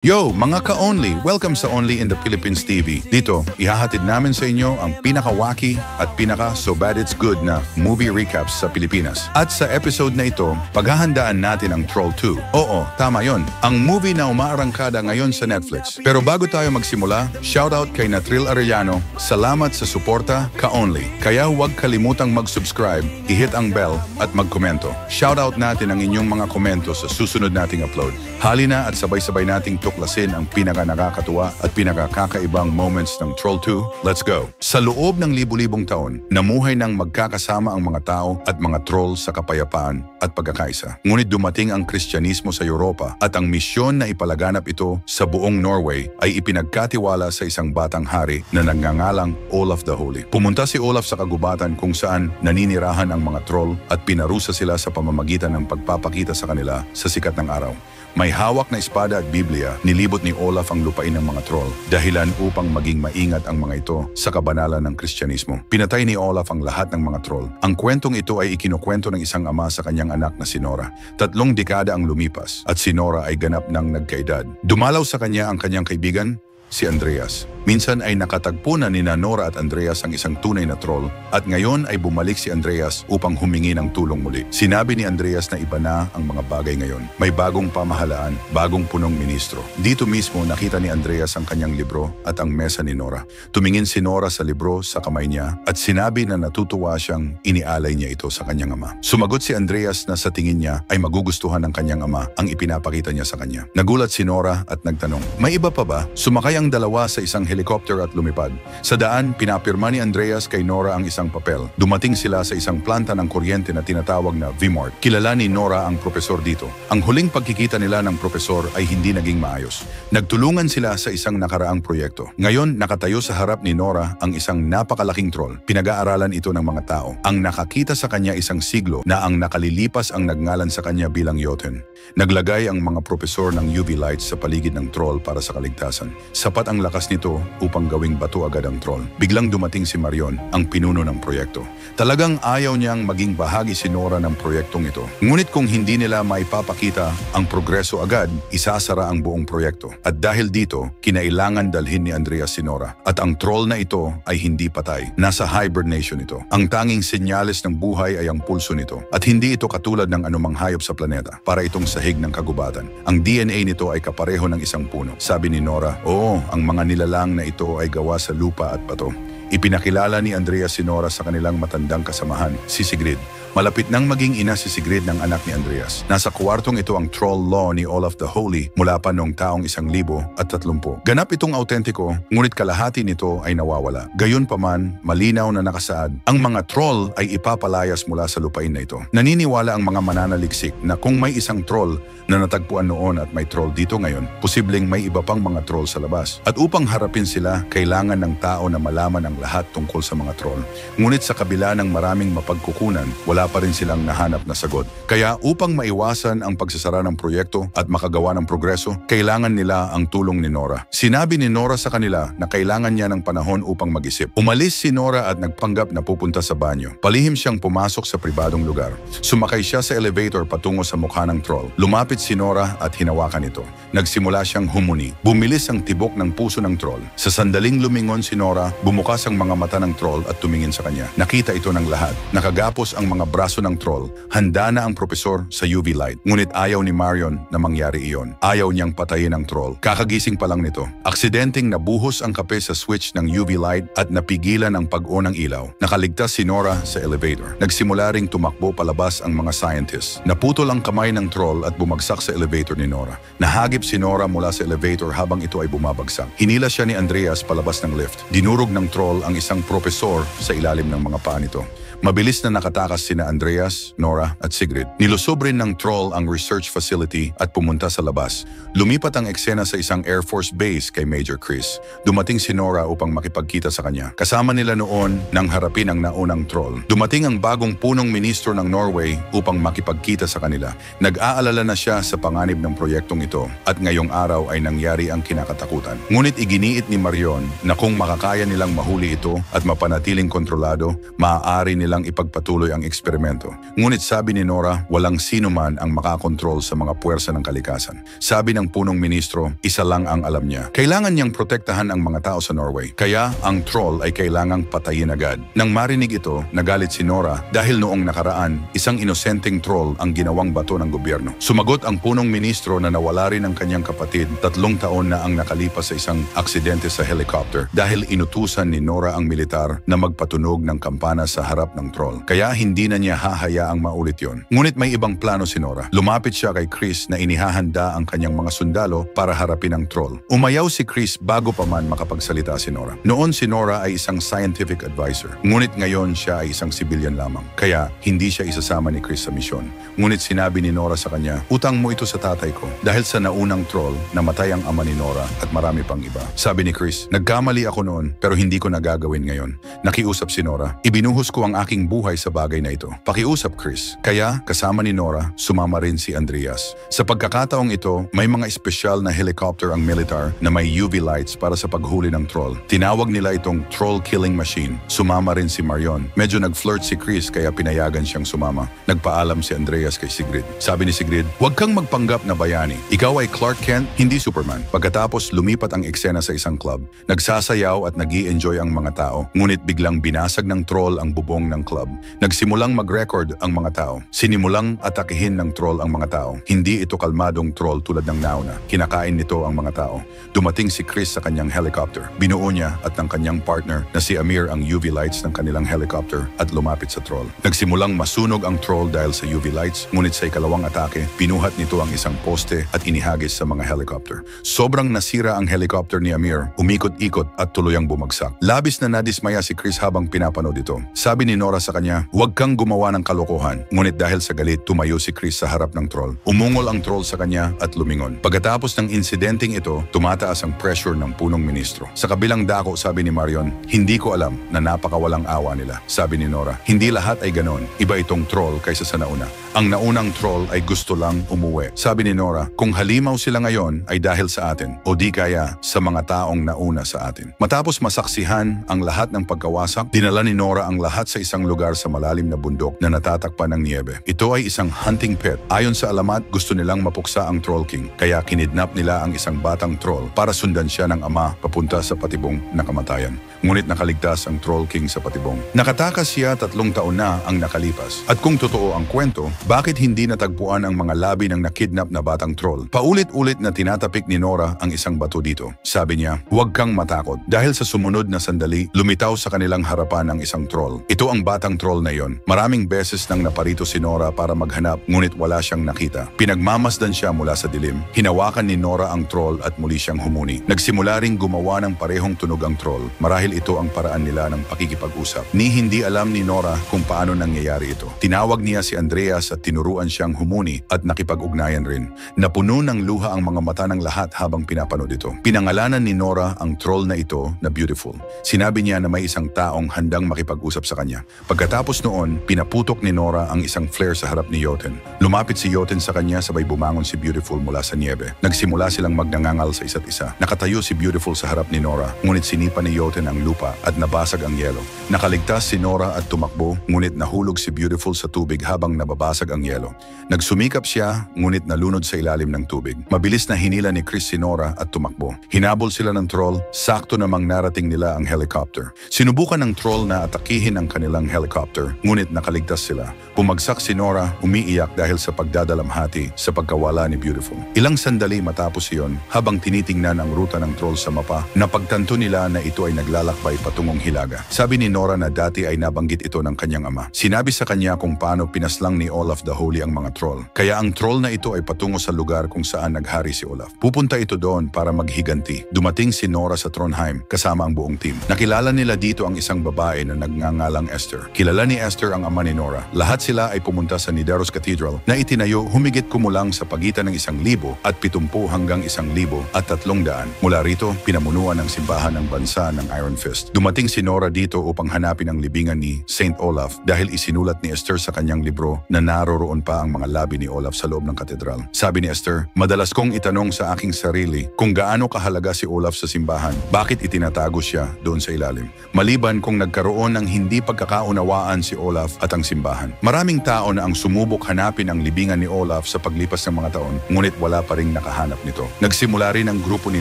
Yo, mga ka-Only! Welcome sa Only in the Philippines TV. Dito, ihahatid namin sa inyo ang pinaka-wacky at pinaka-so bad it's good na movie recaps sa Pilipinas. At sa episode na ito, paghahandaan natin ang Troll 2. Oo, tama yon. Ang movie na umaarangkada ngayon sa Netflix. Pero bago tayo magsimula, shoutout kay Natril Arellano. Salamat sa suporta, ka-Only. Kaya huwag kalimutang mag-subscribe, i-hit ang bell at magkomento. Shoutout natin ang inyong mga komento sa susunod nating upload. Halina at sabay-sabay nating tuklasin ang pinaka-nakakatuwa at pinaka-kakaibang moments ng Troll 2. Let's go! Sa loob ng libu-libong taon, namuhay ng magkakasama ang mga tao at mga troll sa kapayapaan at pagkakaisa. Ngunit dumating ang Kristyanismo sa Europa at ang misyon na ipalaganap ito sa buong Norway ay ipinagkatiwala sa isang batang hari na nagngangalang Olaf the Holy. Pumunta si Olaf sa kagubatan kung saan naninirahan ang mga troll at pinarusa sila sa pamamagitan ng pagpapakita sa kanila sa sikat ng araw. May hawak na espada at Biblia, nilibot ni Olaf ang lupain ng mga troll, dahilan upang maging maingat ang mga ito sa kabanalan ng Kristyanismo. Pinatay ni Olaf ang lahat ng mga troll. Ang kwentong ito ay ikinukwento ng isang ama sa kanyang anak na si Nora. 3 dekada ang lumipas at si Nora ay ganap ng nagkaedad. Dumalaw sa kanya ang kanyang kaibigan, si Andreas. Minsan ay nakatagpo na nina Nora at Andreas ang isang tunay na troll at ngayon ay bumalik si Andreas upang humingi ng tulong muli. Sinabi ni Andreas na iba na ang mga bagay ngayon. May bagong pamahalaan, bagong punong ministro. Dito mismo nakita ni Andreas ang kanyang libro at ang mesa ni Nora. Tumingin si Nora sa libro sa kamay niya at sinabi na natutuwa siyang inialay niya ito sa kanyang ama. Sumagot si Andreas na sa tingin niya ay magugustuhan ng kanyang ama ang ipinapakita niya sa kanya. Nagulat si Nora at nagtanong, "May iba pa ba?" Sumakay ang dalawa sa isang helicopter at lumipad. Sa daan, pinapirma ni Andreas kay Nora ang isang papel. Dumating sila sa isang planta ng kuryente na tinatawag na V-Mart. Kilala ni Nora ang propesor dito. Ang huling pagkikita nila ng propesor ay hindi naging maayos. Nagtulungan sila sa isang nakaraang proyekto. Ngayon, nakatayo sa harap ni Nora ang isang napakalaking troll. Pinag-aaralan ito ng mga tao. Ang nakakita sa kanya isang siglo na ang nakalilipas ang nagngalan sa kanya bilang Jotun. Naglagay ang mga propesor ng UV lights sa paligid ng troll para sa kaligtasan. Sapat ang lakas nito upang gawing bato agad ang troll. Biglang dumating si Marion, ang pinuno ng proyekto. Talagang ayaw niyang maging bahagi si Nora ng proyektong ito. Ngunit kung hindi nila maipapakita ang progreso agad, isasara ang buong proyekto. At dahil dito, kinailangan dalhin ni Andreas si Nora. At ang troll na ito ay hindi patay. Nasa hibernation ito. Ang tanging senyales ng buhay ay ang pulso nito. At hindi ito katulad ng anumang hayop sa planeta. Para itong sahig ng kagubatan. Ang DNA nito ay kapareho ng isang puno. Sabi ni Nora, "Oo, ang mga nilalang na ito ay gawa sa lupa at bato." Ipinakilala ni Andreas si Nora sa kanilang matandang kasamahan, si Sigrid. Malapit nang maging ina si Sigrid ng anak ni Andreas. Nasa kwartong ito ang troll law ni Olaf the Holy mula pa noong taong 1030. Ganap itong autentiko, ngunit kalahati nito ay nawawala. Gayunpaman, malinaw na nakasaad, ang mga troll ay ipapalayas mula sa lupain na ito. Naniniwala ang mga mananaliksik na kung may isang troll na natagpuan noon at may troll dito ngayon, posibleng may iba pang mga troll sa labas. At upang harapin sila, kailangan ng tao na malaman ang lahat tungkol sa mga troll. Ngunit sa kabila ng maraming mapagkukunan, wala pa rin silang nahanap na sagot. Kaya upang maiwasan ang pagsasara ng proyekto at makagawa ng progreso, kailangan nila ang tulong ni Nora. Sinabi ni Nora sa kanila na kailangan niya ng panahon upang mag-isip. Umalis si Nora at nagpanggap na pupunta sa banyo. Palihim siyang pumasok sa pribadong lugar. Sumakay siya sa elevator patungo sa mukha ng troll. Lumapit si Nora at hinawakan ito. Nagsimula siyang humuni. Bumilis ang tibok ng puso ng troll. Sa sandaling lumingon si Nora, bumukas ang mga mata ng troll at tumingin sa kanya. Nakita ito ng lahat. Nakagapos ang mga braso ng troll. Handa na ang propesor sa UV light. Ngunit ayaw ni Marion na mangyari iyon. Ayaw niyang patayin ang troll. Kakagising pa lang nito. Aksidenteng nabuhos ang kape sa switch ng UV light at napigilan ang pag-on ng ilaw. Nakaligtas si Nora sa elevator. Nagsimula ring tumakbo palabas ang mga scientists. Naputol ang kamay ng troll at bumagsak sa elevator ni Nora. Nahagip si Nora mula sa elevator habang ito ay bumabagsak. Hinila siya ni Andreas palabas ng lift. Dinurog ng troll ang isang propesor sa ilalim ng mga paa nito. Mabilis na nakatakas sina Andreas, Nora at Sigrid. Nilusob rin ng troll ang research facility at pumunta sa labas. Lumipat ang eksena sa isang Air Force base kay Major Chris. Dumating si Nora upang makipagkita sa kanya. Kasama nila noon nang harapin ang naunang troll. Dumating ang bagong punong ministro ng Norway upang makipagkita sa kanila. Nag-aalala na siya sa panganib ng proyektong ito at ngayong araw ay nangyari ang kinakatakutan. Ngunit iginiit ni Marion na kung makakaya nilang mahuli ito at mapanatiling kontrolado, maaari nilang ipagpatuloy ang eksperimento eksperimento. Ngunit sabi ni Nora, walang sino man ang makakontrol sa mga puwersa ng kalikasan. Sabi ng punong ministro, isa lang ang alam niya. Kailangan niyang protektahan ang mga tao sa Norway. Kaya ang troll ay kailangang patayin agad. Nang marinig ito, nagalit si Nora dahil noong nakaraan, isang inosenteng troll ang ginawang bato ng gobyerno. Sumagot ang punong ministro na nawala rin ang kanyang kapatid 3 taon na ang nakalipas sa isang aksidente sa helicopter dahil inutusan ni Nora ang militar na magpatunog ng kampana sa harap ng troll. Kaya hindi na niya hahayaang maulit yon. Ngunit may ibang plano si Nora. Lumapit siya kay Chris na inihahanda ang kanyang mga sundalo para harapin ang troll. Umayaw si Chris bago pa man makapagsalita si Nora. Noon si Nora ay isang scientific advisor. Ngunit ngayon siya ay isang civilian lamang. Kaya hindi siya isasama ni Chris sa misyon. Ngunit sinabi ni Nora sa kanya, utang mo ito sa tatay ko dahil sa naunang troll namatay ang ama ni Nora at marami pang iba. Sabi ni Chris, nagkamali ako noon pero hindi ko nagagawin ngayon. Nakiusap si Nora, ibinuhos ko ang aking buhay sa bagay na ito. Pakiusap Chris. Kaya kasama ni Nora, sumama rin si Andreas. Sa pagkakataong ito, may mga espesyal na helicopter ang militar na may UV lights para sa paghuli ng troll. Tinawag nila itong troll killing machine. Sumama rin si Marion. Medyo nag-flirt si Chris kaya pinayagan siyang sumama. Nagpaalam si Andreas kay Sigrid. Sabi ni Sigrid, huwag kang magpanggap na bayani. Ikaw ay Clark Kent, hindi Superman. Pagkatapos lumipat ang eksena sa isang club. Nagsasayaw at nag-i-enjoy ang mga tao. Ngunit biglang binasag ng troll ang bubong ng club. Nagsimulang mag-record ang mga tao. Sinimulang atakihin ng troll ang mga tao. Hindi ito kalmadong troll tulad ng nauna. Kinakain nito ang mga tao. Dumating si Chris sa kanyang helicopter. Binuo niya at ng kanyang partner na si Amir ang UV lights ng kanilang helicopter at lumapit sa troll. Nagsimulang masunog ang troll dahil sa UV lights, ngunit sa ikalawang atake, pinuhat nito ang isang poste at inihagis sa mga helicopter. Sobrang nasira ang helicopter ni Amir, umikot-ikot at tuluyang bumagsak. Labis na nadismaya si Chris habang pinapanood ito. Sabi ni Nora sa kanya, huwag kang gumawa ng kalokohan. Ngunit dahil sa galit, tumayo si Chris sa harap ng troll. Umungol ang troll sa kanya at lumingon. Pagkatapos ng insidenteng ito, tumataas ang pressure ng punong ministro. Sa kabilang dako, sabi ni Marion, hindi ko alam na napakawalang awa nila. Sabi ni Nora, hindi lahat ay ganon. Iba itong troll kaysa sa nauna. Ang naunang troll ay gusto lang umuwi. Sabi ni Nora, kung halimaw sila ngayon ay dahil sa atin o di kaya sa mga taong nauna sa atin. Matapos masaksihan ang lahat ng pagkawasak, dinala ni Nora ang lahat sa isang lugar sa malalim na bundok na natatakpan ng niebe. Ito ay isang hunting pit. Ayon sa alamat, gusto nilang mapuksa ang Troll King. Kaya kinidnap nila ang isang batang troll para sundan siya ng ama papunta sa patibong na kamatayan. Ngunit nakaligtas ang Troll King sa patibong. Nakatakas siya 3 taon na ang nakalipas. At kung totoo ang kwento, bakit hindi natagpuan ang mga labi ng nakidnap na batang troll? Paulit-ulit na tinatapik ni Nora ang isang bato dito. Sabi niya, huwag kang matakot. Dahil sa sumunod na sandali, lumitaw sa kanilang harapan ang isang troll. Ito ang batang troll na yon. Maraming beses nang naparito si Nora para maghanap, ngunit wala siyang nakita. Pinagmamasdan siya mula sa dilim. Hinawakan ni Nora ang troll at muli siyang humuni. Nagsimula ring gumawa ng parehong tunog ang troll. Marahil ito ang paraan nila ng pakikipag-usap. Hindi alam ni Nora kung paano nangyayari ito. Tinawag niya si Andreas at tinuruan siyang humuni at nakipag-ugnayan rin. Napuno ng luha ang mga mata ng lahat habang pinapanood ito. Pinangalanan ni Nora ang troll na ito na Beautiful. Sinabi niya na may isang taong handang makipag-usap sa kanya. Pagkatapos noon, pinaputok ni Nora ang isang flare sa harap ni Jotun. Lumapit si Jotun sa kanya sabay bumangon si Beautiful mula sa niebe. Nagsimula silang magnangangal sa isa't isa. Nakatayo si Beautiful sa harap ni Nora, ngunit sinipa ni Jotun ang lupa at nabasag ang yelo. Nakaligtas si Nora at tumakbo, ngunit nahulog si Beautiful sa tubig habang nababasag ang yelo. Nagsumikap siya, ngunit nalunod sa ilalim ng tubig. Mabilis na hinila ni Chris si Nora at tumakbo. Hinabol sila ng troll, sakto namang narating nila ang helicopter. Sinubukan ng troll na atakihin ang kanilang helicopter, ngunit nakaligtas sila. Bumagsak si Nora, umiiyak dahil sa pagdadalamhati sa pagkawala ni Beautiful. Ilang sandali matapos iyon, habang tinitingnan ang ruta ng troll sa mapa, napagtanto nila na ito ay naglalakbay patungong Hilaga. Sabi ni Nora na dati ay nabanggit ito ng kanyang ama. Sinabi sa kanya kung paano pinaslang ni Olaf the Holy ang mga troll. Kaya ang troll na ito ay patungo sa lugar kung saan naghari si Olaf. Pupunta ito doon para maghiganti. Dumating si Nora sa Trondheim kasama ang buong team. Nakilala nila dito ang isang babae na nagngangalang Esther. Kilala ni Esther ang ama ni Nora. Lahat sila ay pumunta sa Nidaros Cathedral na itinayo humigit kumulang sa pagitan ng 1,000 at 70 hanggang 1,300. Mula rito, pinamunuan ng simbahan ng bansa ng Iron Fist. Dumating si Nora dito upang hanapin ang libingan ni Saint Olaf dahil isinulat ni Esther sa kanyang libro na naroroon pa ang mga labi ni Olaf sa loob ng katedral. Sabi ni Esther, madalas kong itanong sa aking sarili kung gaano kahalaga si Olaf sa simbahan. Bakit itinatago siya doon sa ilalim? Maliban kung nagkaroon ng hindi pagkakaunawaan si Olaf at ang simbahan. Maraming tao na ang sumubok hanapin ang libingan ni Olaf sa paglipas ng mga taon, ngunit wala pa ring nakahanap nito. Nagsimula rin ang grupo ni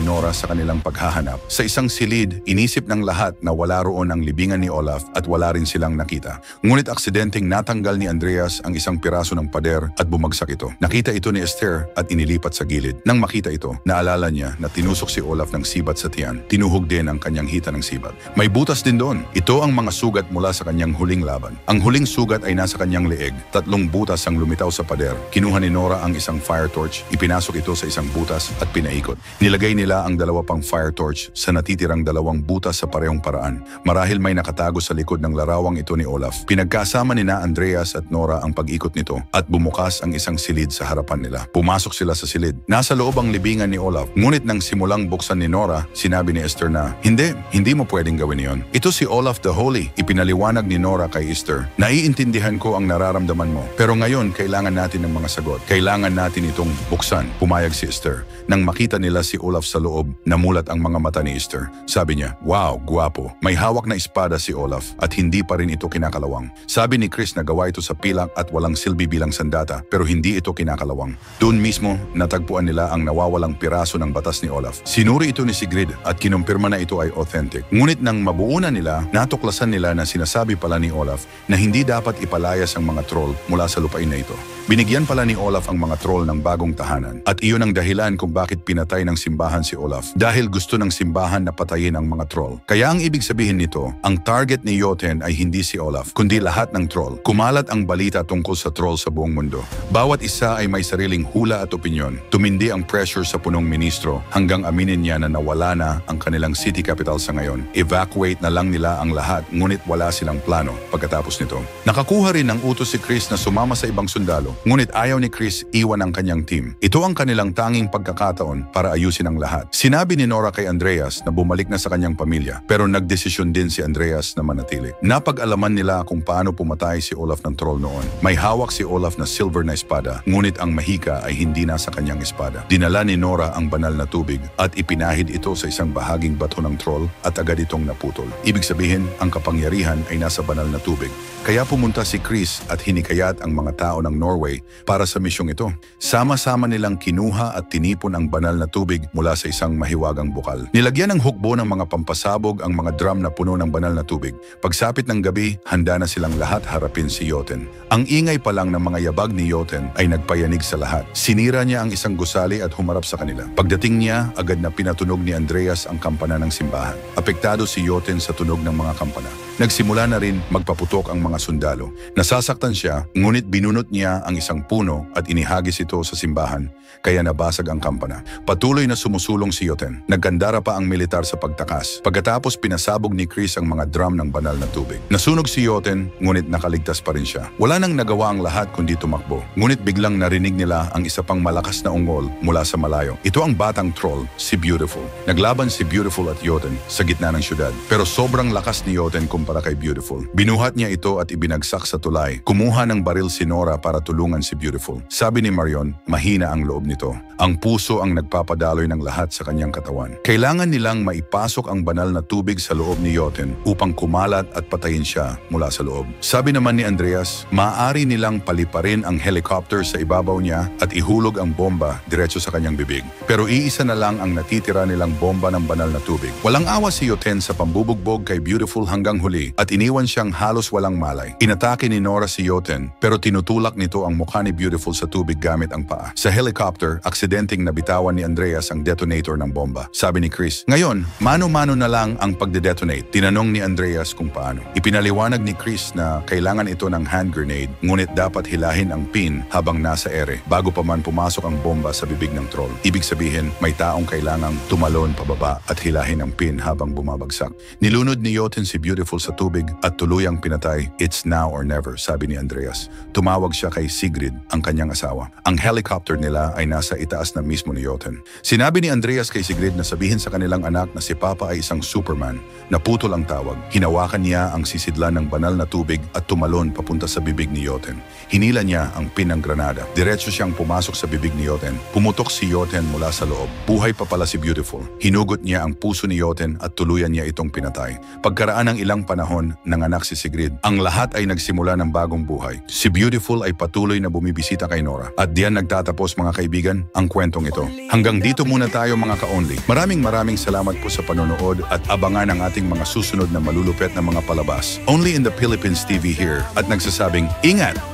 Nora sa kanilang paghahanap. Sa isang silid, inisip ng lahat na wala roon ang libingan ni Olaf at wala rin silang nakita. Ngunit aksidenteng natanggal ni Andreas ang isang piraso ng pader at bumagsak ito. Nakita ito ni Esther at inilipat sa gilid. Nang makita ito, naalala niya na tinusok si Olaf ng sibat sa tiyan. Tinuhog din ang kanyang hita ng sibat. May butas din doon. Ito ang mga sugat mula sa kanyang huling laban. Ang huling sugat ay nasa kanyang leeg. 3 butas ang lumitaw sa pader. Kinuha ni Nora ang isang fire torch, ipinasok ito sa isang butas at pinaikot. Nilagay nila ang 2 pang fire torch sa natitirang 2 butas sa parehong paraan. Marahil may nakatago sa likod ng larawang ito ni Olaf. Pinagkasama ni na Andreas at Nora ang pag-ikot nito at bumukas ang isang silid sa harapan nila. Pumasok sila sa silid. Nasa loob ang libingan ni Olaf. Ngunit nang simulang buksan ni Nora, sinabi ni Esther na, Hindi mo pwedeng gawin iyon. Ito si Olaf the Holy. Ipinaliwanag ni Nora kay Esther. Naiintindihan ko ang nararamdaman mo. Pero ngayon, kailangan natin ng mga sagot. Kailangan natin itong buksan. Pumayag si Esther. Nang makita nila si Olaf sa loob, namulat ang mga mata ni Esther. Sabi niya, wow, guwapo. May hawak na espada si Olaf at hindi pa rin ito kinakalawang. Sabi ni Chris na gawa ito sa pilak at walang silbi bilang sandata pero hindi ito kinakalawang. Doon mismo, natagpuan nila ang nawawalang piraso ng batas ni Olaf. Sinuri ito ni Sigrid at kinumpirma na ito ay authentic. Ngunit nang mabuo na nila, natuklasan nila na sinasabi pala ni Olaf na hindi dapat ipalayas ang mga troll mula sa lupain na ito. Binigyan pala ni Olaf ang mga troll ng bagong tahanan at iyon ang dahilan kung bakit pinatay ng simbahan si Olaf dahil gusto ng simbahan na patayin ang mga troll. Kaya ang ibig sabihin nito, ang target ni Jotun ay hindi si Olaf kundi lahat ng troll. Kumalat ang balita tungkol sa troll sa buong mundo. Bawat isa ay may sariling hula at opinyon. Tumindi ang pressure sa punong ministro hanggang aminin niya na nawala na ang kanilang city capital sa ngayon. Evacuate na lang nila ang lahat ngunit wala silang plano pagkatapos nito. Nakakuha rin ng utos si Chris na sumama sa ibang sundalo. Ngunit ayaw ni Chris iwan ang kanyang team. Ito ang kanilang tanging pagkakataon para ayusin ang lahat. Sinabi ni Nora kay Andreas na bumalik na sa kanyang pamilya pero nagdesisyon din si Andreas na manatili. Napag-alaman nila kung paano pumatay si Olaf ng troll noon. May hawak si Olaf na silver na espada ngunit ang mahika ay hindi na sa kanyang espada. Dinala ni Nora ang banal na tubig at ipinahid ito sa isang bahaging bato ng troll at agad itong naputol. Ibig sabihin, ang kapangyarihan ay nasa banal na tubig. Kaya pumunta si Chris at hinikayat ang mga tao ng Norway para sa misyong ito. Sama-sama nilang kinuha at tinipon ang banal na tubig mula sa isang mahiwagang bukal. Nilagyan ng hukbo ng mga pampasabog ang mga drum na puno ng banal na tubig. Pagsapit ng gabi, handa na silang lahat harapin si Jotun. Ang ingay pa lang ng mga yabag ni Jotun ay nagpayanig sa lahat. Sinira niya ang isang gusali at humarap sa kanila. Pagdating niya, agad na pinatunog ni Andreas ang kampana ng simbahan. Apektado si Jotun sa tunog ng mga kampana. Nagsimula na rin magpaputok ang mga sundalo. Nasasaktan siya, ngunit binunot niya ang isang puno at inihagis ito sa simbahan, kaya nabasag ang kampana. Patuloy na sumusulong si Jotun. Nagkandara pa ang militar sa pagtakas. Pagkatapos pinasabog ni Chris ang mga drum ng banal na tubig. Nasunog si Jotun, ngunit nakaligtas pa rin siya. Wala nang nagawa ang lahat kundi tumakbo. Ngunit biglang narinig nila ang isa pang malakas na ungol mula sa malayo. Ito ang batang troll, si Beautiful. Naglaban si Beautiful at Jotun sa gitna ng syudad. Pero sobrang lakas ni Jotun kumpara kay Beautiful. Binuhat niya ito at ibinagsak sa tulay. Kumuha ng baril si Nora para tulungan si Beautiful. Sabi ni Marion, mahina ang loob nito. Ang puso ang nagpapadaloy ng lahat sa kanyang katawan. Kailangan nilang maipasok ang banal na tubig sa loob ni Jotun upang kumalat at patayin siya mula sa loob. Sabi naman ni Andreas, maaari nilang paliparin ang helicopter sa ibabaw niya at ihulog ang bomba diretso sa kanyang bibig. Pero iisa na lang ang natitira nilang bomba ng banal na tubig. Walang awa si Jotun sa pambubugbog kay Beautiful hanggang huli at iniwan siyang halos walang malay. Inatake ni Nora si Jotun pero tinutulak nito ang mukha ni Beautiful sa tubig gamit ang paa. Sa helicopter, aksidenteng nabitawan ni Andreas ang detonator ng bomba. Sabi ni Chris, ngayon, mano-mano na lang ang pagde-detonate. Tinanong ni Andreas kung paano. Ipinaliwanag ni Chris na kailangan ito ng hand grenade ngunit dapat hilahin ang pin habang nasa ere bago pa man pumasok ang bomba sa bibig ng troll. Ibig sabihin, may taong kailangang tumalon pababa at hilahin ang pin habang bumabagsak. Nilunod ni Jotun si Beautiful sa sa tubig at tuluyang pinatay. It's now or never, sabi ni Andreas. Tumawag siya kay Sigrid, ang kanyang asawa. Ang helicopter nila ay nasa itaas na mismo ni Joten. Sinabi ni Andreas kay Sigrid na sabihin sa kanilang anak na si Papa ay isang Superman. Naputol ang tawag. Hinawakan niya ang sisidlan ng banal na tubig at tumalon papunta sa bibig ni Joten. Hinila niya ang pin ng granada. Diretso siyang pumasok sa bibig ni Joten. Pumutok si Joten mula sa loob. Buhay pa pala si Beautiful. Hinugot niya ang puso ni Joten at tuluyan niya itong pinatay. Pagkaraan ng ilang panahon, nanganak si Sigrid. Ang lahat ay nagsimula ng bagong buhay. Si Beautiful ay patuloy na bumibisita kay Nora. At diyan nagtatapos, mga kaibigan, ang kwentong ito. Hanggang dito muna tayo, mga ka-only. Maraming salamat po sa panonood at abangan ang ating mga susunod na malulupet na mga palabas. Only in the Philippines TV here at nagsasabing, ingat!